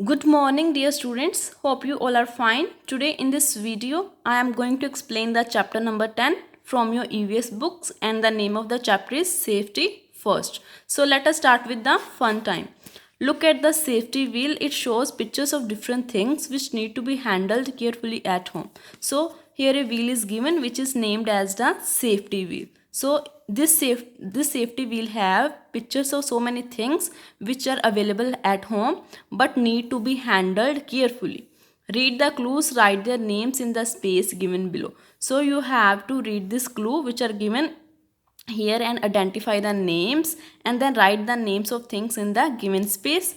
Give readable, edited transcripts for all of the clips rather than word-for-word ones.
Good morning, dear students. Hope you all are fine. Today in this video, I am going to explain the chapter number 10 from your EVS books, and the name of the chapter is Safety First. So let us start with the fun time. Look at the safety wheel. It shows pictures of different things which need to be handled carefully at home. So here a wheel is given which is named as the safety wheel. So this safety wheel have pictures of so many things which are available at home but need to be handled carefully. Read the clues, write their names in the space given below. So you have to read this clue which are given here and identify the names, and then write the names of things in the given space.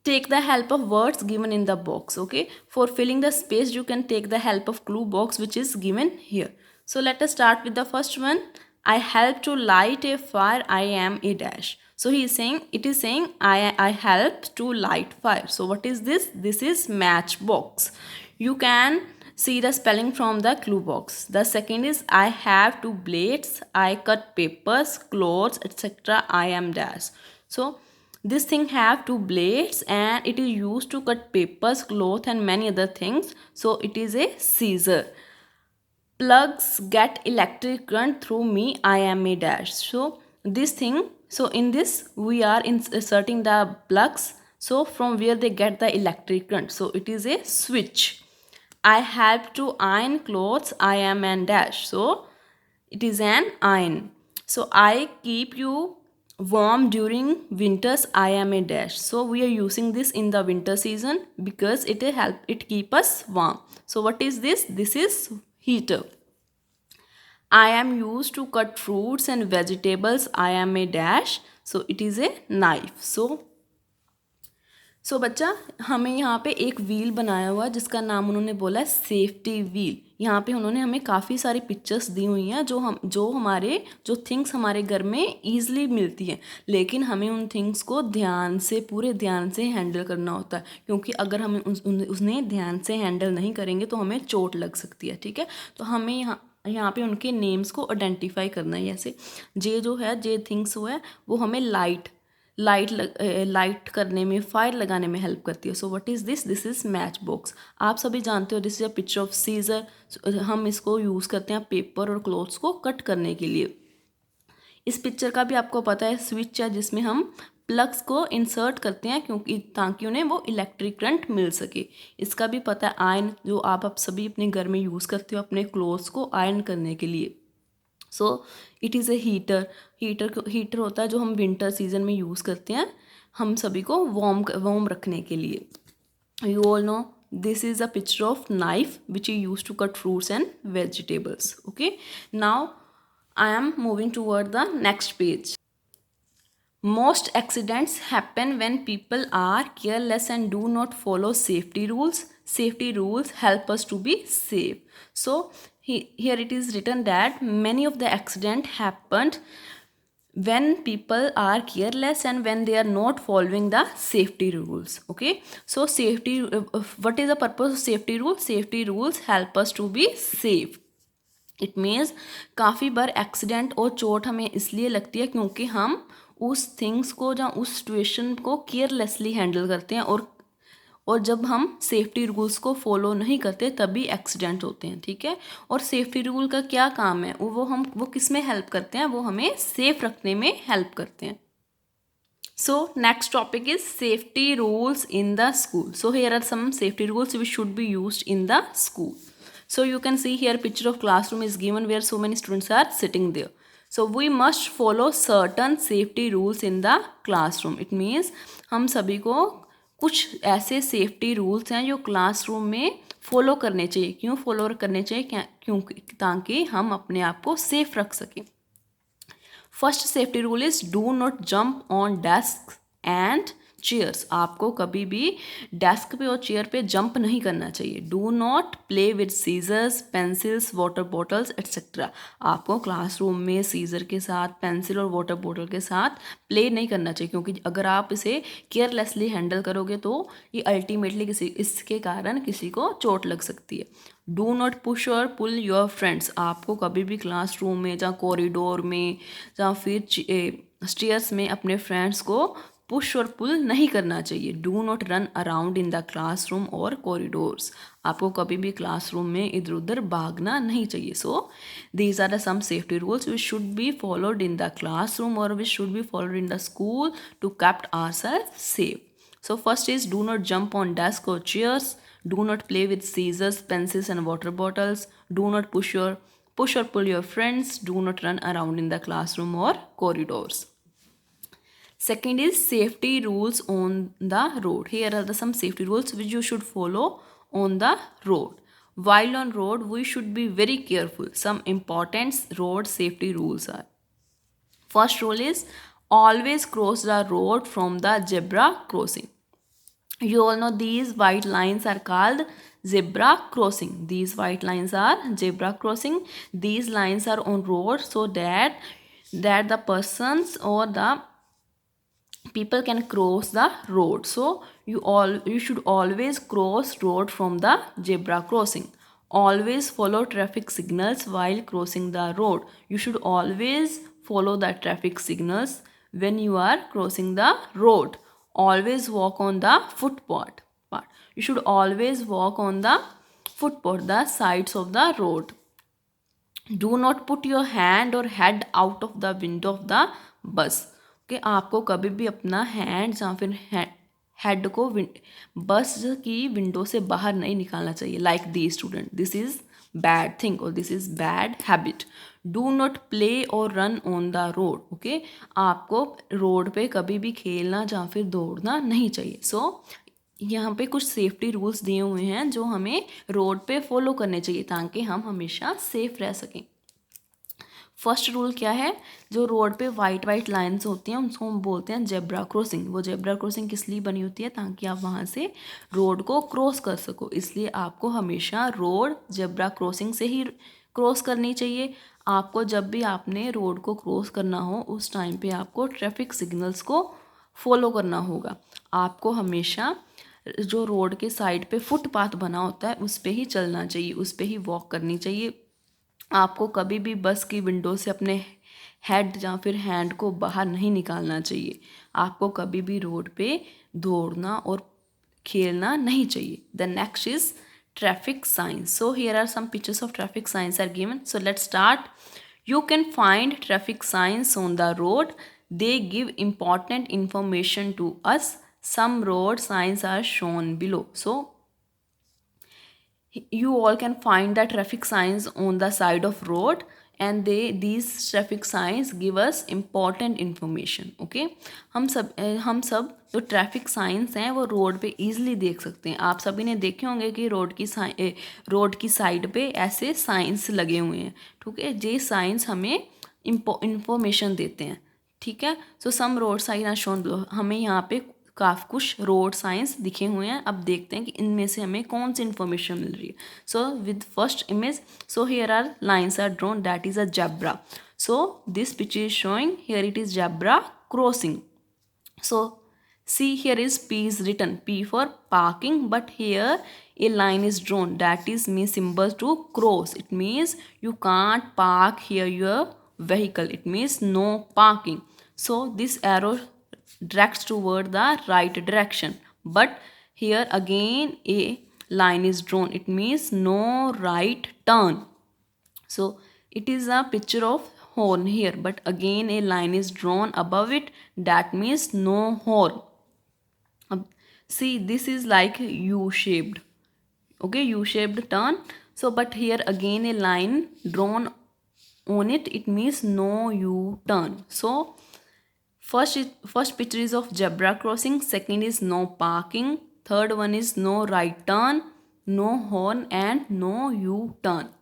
Take the help of words given in the box. Okay, for filling the space you can take the help of clue box which is given here. So let us start with the first one. I help to light a fire, I am a dash. So he is saying, it is saying I help to light fire. So what is this? This is matchbox. You can see the spelling from the clue box. The second is I have two blades, I cut papers, clothes, etc. I am dash. So this thing have two blades and it is used to cut papers, cloth and many other things. So it is a scissor. Plugs get electric current through me, I am a dash. So this thing, so in this we are inserting the plugs, so from where they get the electric current. So it is a switch. I help to iron clothes, I am an dash. So it is an iron. So I keep you warm during winters, I am a dash. So we are using this in the winter season because it keep us warm. So what is this? This is heater. I am used to cut fruits and vegetables, I am a dash. So it is a knife. सो बच्चा, हमें यहाँ पे एक wheel बनाया हुआ है जिसका नाम उन्होंने बोला है सेफ्टी व्हील. यहाँ पे उन्होंने हमें काफ़ी सारी पिक्चर्स दी हुई हैं जो थिंग्स हमारे घर में ईजिली मिलती हैं, लेकिन हमें उन थिंग्स को पूरे ध्यान से हैंडल करना होता है, क्योंकि अगर हमें उसने ध्यान से हैंडल नहीं करेंगे तो हमें चोट लग सकती है. ठीक है, तो हमें यहाँ पे उनके नेम्स को आइडेंटिफाई करना है. जैसे जे थिंग्स वो है वो हमें लाइट करने में, फायर लगाने में हेल्प करती है. So what is this? This is match box. आप सभी जानते हो this is a picture of scissor. हम इसको यूज़ करते हैं पेपर और क्लॉथ्स को कट करने के लिए. इस पिक्चर का भी आपको पता है स्विच है जिसमें हम प्लग्स को इंसर्ट करते हैं क्योंकि ताकि उन्हें वो इलेक्ट्रिक करंट मिल सके. इसका भी पता है आयरन, जो आप सभी अपने घर में यूज़ करते हो अपने क्लोथ्स को आयरन करने के लिए. So it is a heater होता है जो हम विंटर सीजन में यूज़ करते हैं हम सभी को वार्म रखने के लिए. You all know this is a picture of knife which you use to cut fruits and vegetables. Okay, now I am moving toward the next page. Most accidents happen when people are careless and do not follow safety rules. Safety rules help us to be safe. So here it is written that many of the accident happened when people are careless and when they are not following the safety rules. Okay, so what is the purpose of safety rules? Safety rules help us to be safe. It means काफ़ी बार accident और चोट हमें इसलिए लगती है क्योंकि हम उस थिंग्स को या उस सिचुएशन को केयरलेसली हैंडल करते हैं, और जब हम सेफ्टी रूल्स को फॉलो नहीं करते तभी एक्सीडेंट होते हैं. ठीक है, और सेफ्टी रूल का क्या काम है? वो किस में हेल्प करते हैं? वो हमें सेफ रखने में हेल्प करते हैं. So next topic is safety rules in the school. So here are some safety rules which should be used in the school. So you can see here picture of classroom is given where so many students are sitting there. So we must follow certain safety rules in the classroom. It means हम सभी को कुछ ऐसे safety rules हैं जो classroom में follow करने चाहिए. क्यों फॉलो करने चाहिए? क्योंकि ताकि हम अपने आप को सेफ रख सकें. First safety rule is do not jump on desk and chairs. आपको कभी भी डेस्क पे और चेयर पे जंप नहीं करना चाहिए. Do not play with scissors, pencils, water bottles etcetera. आपको क्लासरूम में सीजर के साथ, पेंसिल और वाटर बॉटल के साथ प्ले नहीं करना चाहिए, क्योंकि अगर आप इसे केयरलेसली हैंडल करोगे तो ये अल्टीमेटली इसके कारण किसी को चोट लग सकती है. डू नॉट पुश और पुल योर फ्रेंड्स. आपको कभी भी क्लासरूम में या कॉरिडोर में या फिर स्टेयर्स में अपने फ्रेंड्स को पुश और पुल नहीं करना चाहिए। Do not run around in the classroom और कॉरिडोर्स, आपको कभी भी क्लासरूम में इधर उधर भागना नहीं चाहिए। So these are the some safety rules which should be followed in the classroom और which should be followed in the school to keep ourself safe. So first is do not jump on desk or chairs. Do not play with scissors, pencils and water bottles. Do not push or pull your friends. Do not run around in the classroom or corridors. Second is safety rules on the road. Here are some safety rules which you should follow on the road. While on road, we should be very careful. Some important road safety rules are: first rule is always cross the road from the zebra crossing. You all know these white lines are called zebra crossing. These white lines are zebra crossing. These lines are on road so that the persons or the people can cross the road. So you should always cross road from the zebra crossing. Always follow traffic signals while crossing the road. You should always follow the traffic signals when you are crossing the road. Always walk on the footpath. You should always walk on the footpath, the sides of the road. Do not put your hand or head out of the window of the bus. Okay, आपको कभी भी अपना hand या फिर head को बस की window से बाहर नहीं निकालना चाहिए. Like the student, this is bad thing और this is bad habit. Do not play और run on the road. Okay, आपको रोड पे कभी भी खेलना या फिर दौड़ना नहीं चाहिए. सो यहाँ पे कुछ सेफ्टी रूल्स दिए हुए हैं जो हमें रोड पे फॉलो करने चाहिए ताकि हम हमेशा सेफ रह सकें. फर्स्ट रूल क्या है? जो रोड पे वाइट लाइंस होती हैं उनको हम बोलते हैं जेब्रा क्रॉसिंग. वो जेब्रा क्रॉसिंग किस लिए बनी होती है? ताकि आप वहाँ से रोड को क्रॉस कर सको. इसलिए आपको हमेशा रोड जेब्रा क्रॉसिंग से ही क्रॉस करनी चाहिए. आपको जब भी आपने रोड को क्रॉस करना हो उस टाइम पे आपको ट्रैफिक सिग्नल्स को फॉलो करना होगा. आपको हमेशा जो रोड के साइड पे फुटपाथ बना होता है उस पे ही चलना चाहिए, उस पे ही वॉक करनी चाहिए. आपको कभी भी बस की विंडो से अपने हेड या फिर हैंड को बाहर नहीं निकालना चाहिए. आपको कभी भी रोड पे दौड़ना और खेलना नहीं चाहिए. The next is traffic signs. So here are some pictures of traffic signs are given. So let's start. You can find traffic signs on the road. They give important information to us. Some road signs are shown below. So you all can find the traffic signs on the side of road and these traffic signs give us important information. Okay, हम सब जो traffic science हैं वो road पे easily देख सकते हैं. आप सभी ने देखे होंगे कि रोड की साइड पे ऐसे साइंस लगे हुए हैं. ठीक है, ये साइंस हमें इंफॉर्मेशन देते हैं. ठीक है, सो सम रोड साइन आर शोन. हमें यहाँ पे काफ़ी कुछ रोड साइंस दिखे हुए हैं. अब देखते हैं कि इनमें से हमें कौन सी इन्फॉर्मेशन मिल रही है. So with first image, so here are lines are drawn, that is a zebra. So this picture is showing here it is zebra crossing. So see here is P is written, P for parking, but here a line is drawn, that is means symbol to cross. It means you can't park here your vehicle. It means no parking. So this arrow directs toward the right direction, but here again a line is drawn. It means no right turn. So it is a picture of horn here, but again a line is drawn above it, that means no horn. See, this is like U-shaped. Okay, U-shaped turn. So but here again a line drawn on it, it means no U-turn. So first picture is of zebra crossing, second is no parking, third one is no right turn, no horn and no U-turn.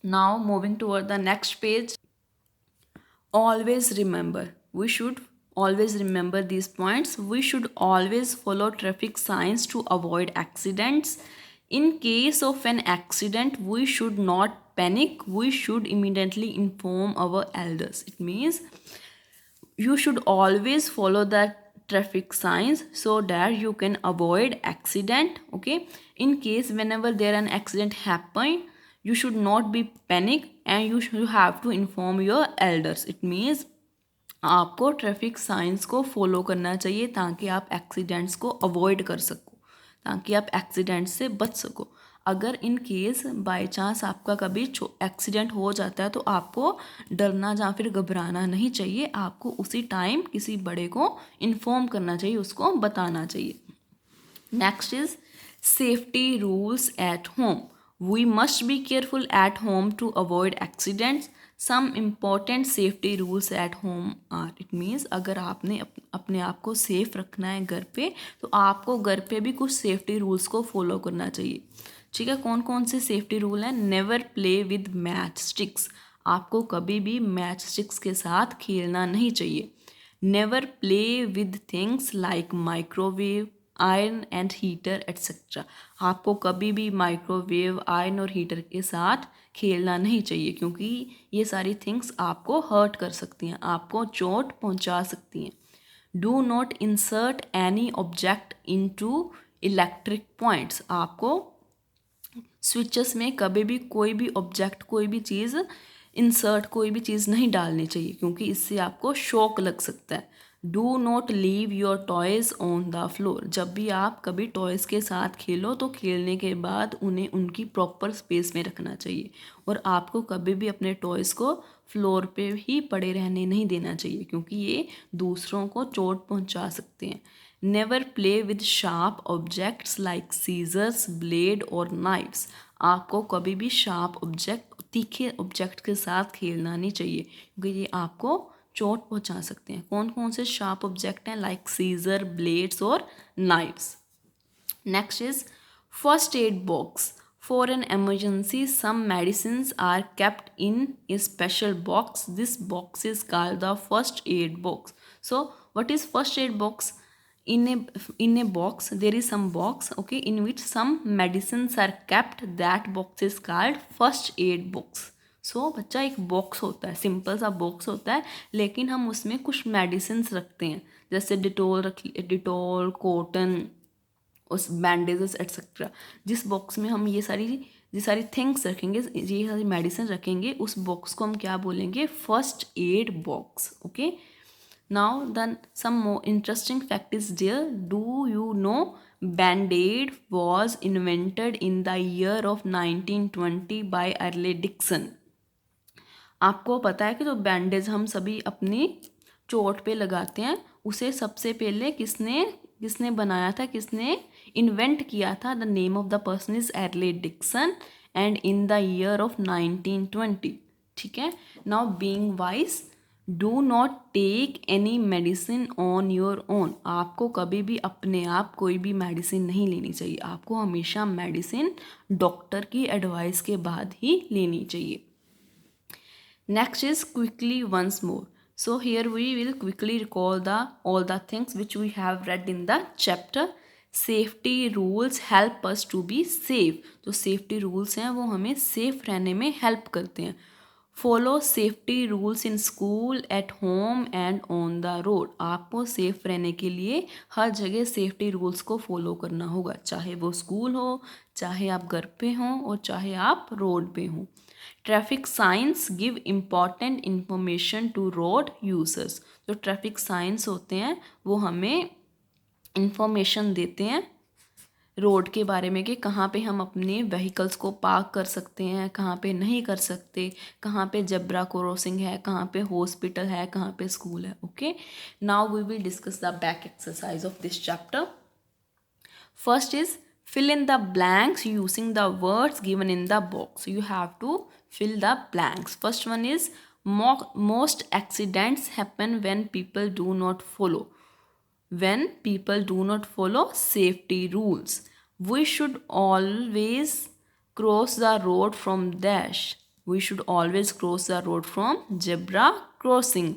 Now moving toward the next page. Always remember, we should always remember these points. We should always follow traffic signs to avoid accidents. In case of an accident, we should not panic. We should immediately inform our elders. It means you should always follow the traffic signs so that you can avoid accident. Okay, in case whenever there an accident happen, you should not be panic and you have to inform your elders. It means आपको traffic science को follow करना चाहिए ताकि आप accidents को avoid कर सको, ताकि आप एक्सीडेंट से बच सको। अगर इन केस बाय चांस आपका कभी एक्सीडेंट हो जाता है तो आपको डरना या फिर घबराना नहीं चाहिए, आपको उसी टाइम किसी बड़े को इन्फॉर्म करना चाहिए, उसको बताना चाहिए। Next is safety rules at home. We must be careful at home to avoid accidents. Some important safety rules at home are, it means अगर आपने अपने आप को सेफ रखना है घर पे तो आपको घर पे भी कुछ सेफ्टी रूल्स को फॉलो करना चाहिए। ठीक है, कौन कौन से सेफ्टी रूल हैं? Never play with match sticks, आपको कभी भी मैच स्टिक्स के साथ खेलना नहीं चाहिए। Never play with things like microwave, iron and heater etcetera, आपको कभी भी माइक्रोवेव, आयरन और हीटर के साथ खेलना नहीं चाहिए क्योंकि ये सारी थिंग्स आपको हर्ट कर सकती हैं, आपको चोट पहुंचा सकती हैं। Do not insert any object into electric points, आपको स्विचेस में कभी भी कोई भी ऑब्जेक्ट, कोई भी चीज़ इंसर्ट, कोई भी चीज़ नहीं डालनी चाहिए क्योंकि इससे आपको शॉक लग सकता है। Do not leave your toys on the floor, जब भी आप कभी टॉयज़ के साथ खेलो तो खेलने के बाद उन्हें उनकी प्रॉपर स्पेस में रखना चाहिए और आपको कभी भी अपने टॉयज़ को फ्लोर पे ही पड़े रहने नहीं देना चाहिए क्योंकि ये दूसरों को चोट पहुंचा सकते हैं। Never play with sharp objects like scissors, blade और नाइफ्स, आपको कभी भी शार्प ऑब्जेक्ट, तीखे ऑब्जेक्ट के साथ खेलना नहीं चाहिए क्योंकि ये आपको चोट पहुंचा सकते हैं। कौन कौन से शार्प ऑब्जेक्ट हैं? लाइक सीजर, ब्लेड्स और knives. Next is first aid box. For an emergency, some medicines are kept in a special box. This box is called the first aid box. So, what is first aid box? In a box, there is some box, okay, in which some medicines are kept. That box is called first aid box. सो बच्चा, एक box होता है, simple सा box होता है, लेकिन हम उसमें कुछ मेडिसिन्स रखते हैं, जैसे डिटोल, कॉटन, उस बैंडेजेस एट्सेट्रा। जिस बॉक्स में हम ये सारी थिंग्स रखेंगे, ये सारी मेडिसिन रखेंगे, उस बॉक्स को हम क्या बोलेंगे? First aid box. Okay, now then some more interesting fact is there. Do you know Band Aid was invented in the year of 1920 by Earle Dickson. आपको पता है कि जो बैंडेज हम सभी अपनी चोट पे लगाते हैं, उसे सबसे पहले किसने बनाया था, किसने इन्वेंट किया था? The name of the person is Earle Dickson and in the year of 1920। ठीक है, now being wise, do not take any medicine on your own, आपको कभी भी अपने आप कोई भी मेडिसिन नहीं लेनी चाहिए, आपको हमेशा मेडिसिन डॉक्टर की एडवाइस के बाद ही लेनी चाहिए। Next is quickly once more. So here we will quickly recall all the things which we have read in the chapter. Safety rules help us to be safe. जो safety rules हैं वो हमें safe रहने में help करते हैं। Follow safety rules in school, at home and on the road. आपको safe रहने के लिए हर जगह safety rules को follow करना होगा, चाहे वो school हो, चाहे आप घर पे हों और चाहे आप road पे हों। Traffic signs give important information to road users. जो ट्रैफिक साइंस होते हैं वो हमें इंफॉर्मेशन देते हैं रोड के बारे में कि कहाँ पे हम अपने व्हीकल्स को पार्क कर सकते हैं, कहाँ पे नहीं कर सकते, कहाँ पे जेब्रा क्रॉसिंग है, कहाँ पे हॉस्पिटल है, कहाँ पे स्कूल है। Okay, now we will discuss the back exercise of this chapter. First is fill in the blanks using the words given in the box. You have to fill the blanks. First one is most accidents happen when people do not follow. When people do not follow safety rules. We should always cross the road from dash. We should always cross the road from zebra crossing.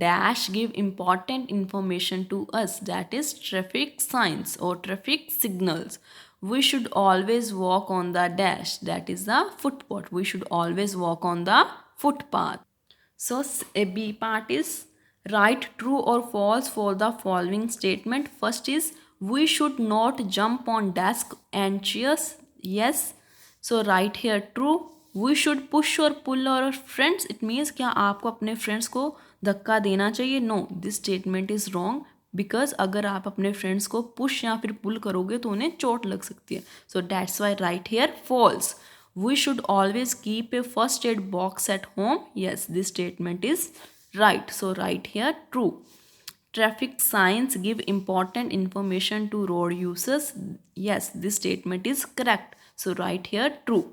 Dash give important information to us, that is traffic signs or traffic signals. We should always walk on the dash, that is the footpath. We should always walk on the footpath. So a B part is write true or false for the following statement. First is we should not jump on desk and chairs. Yes, so write here true. We should push or pull our friends. It means क्या आपको अपने friends को धक्का देना चाहिए, no, this statement is wrong, because अगर आप अपने फ्रेंड्स को पुश या फिर पुल करोगे तो उन्हें चोट लग सकती है. So that's why right here false. We should always keep a first aid box at home. Yes, this statement is right. So right here, true. Traffic signs give important information to road users. Yes, this statement is correct. So right here, true.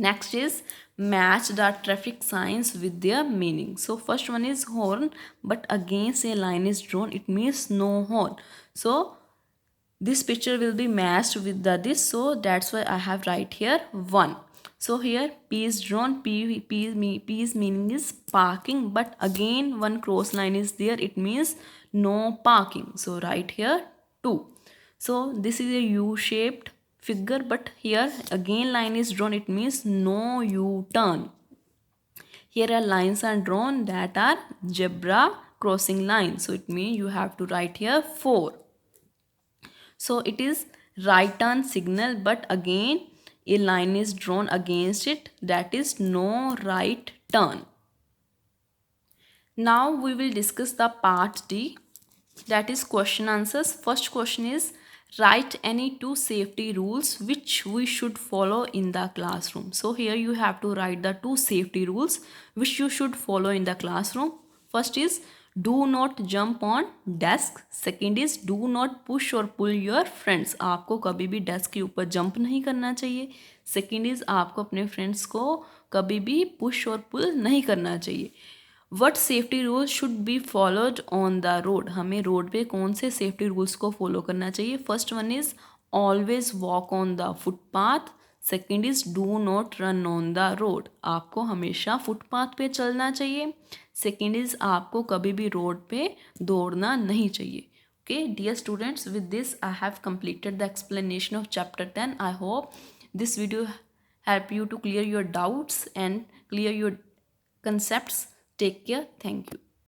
Next is match the traffic signs with their meaning. So first one is horn, but against a line is drawn, it means no horn. So this picture will be matched with this, so that's why I have right here 1. So here P is drawn, P's meaning is parking, but again one cross line is there, it means no parking. So right here 2. So this is a U-shaped figure, but here again line is drawn, it means no U-turn. Here are lines are drawn that are zebra crossing lines, so it means you have to write here 4. So it is right turn signal, but again a line is drawn against it, that is no right turn. Now we will discuss the part D, that is question answers. First question is, write any 2 safety rules which we should follow in the classroom. So here you have to write the 2 safety rules which you should follow in the classroom. First is, do not jump on desk. Second is, do not push or pull your friends. आपको कभी भी desk के ऊपर jump नहीं करना चाहिए. Second is, आपको अपने फ्रेंड्स को कभी भी पुश और पुल नहीं करना चाहिए. What safety rules should be followed on the road. हमें रोड पे कौन से सेफ्टी रूल्स को फॉलो करना चाहिए. First one is always walk on the footpath. Second is do not run on the road. आपको हमेशा फुटपाथ पे चलना चाहिए. सेकेंड इज, आपको कभी भी रोड पे दौड़ना नहीं चाहिए. Okay, dear students, with this I have completed the explanation of chapter 10. I hope this video help you to clear your doubts and clear your concepts. Take care. Thank you.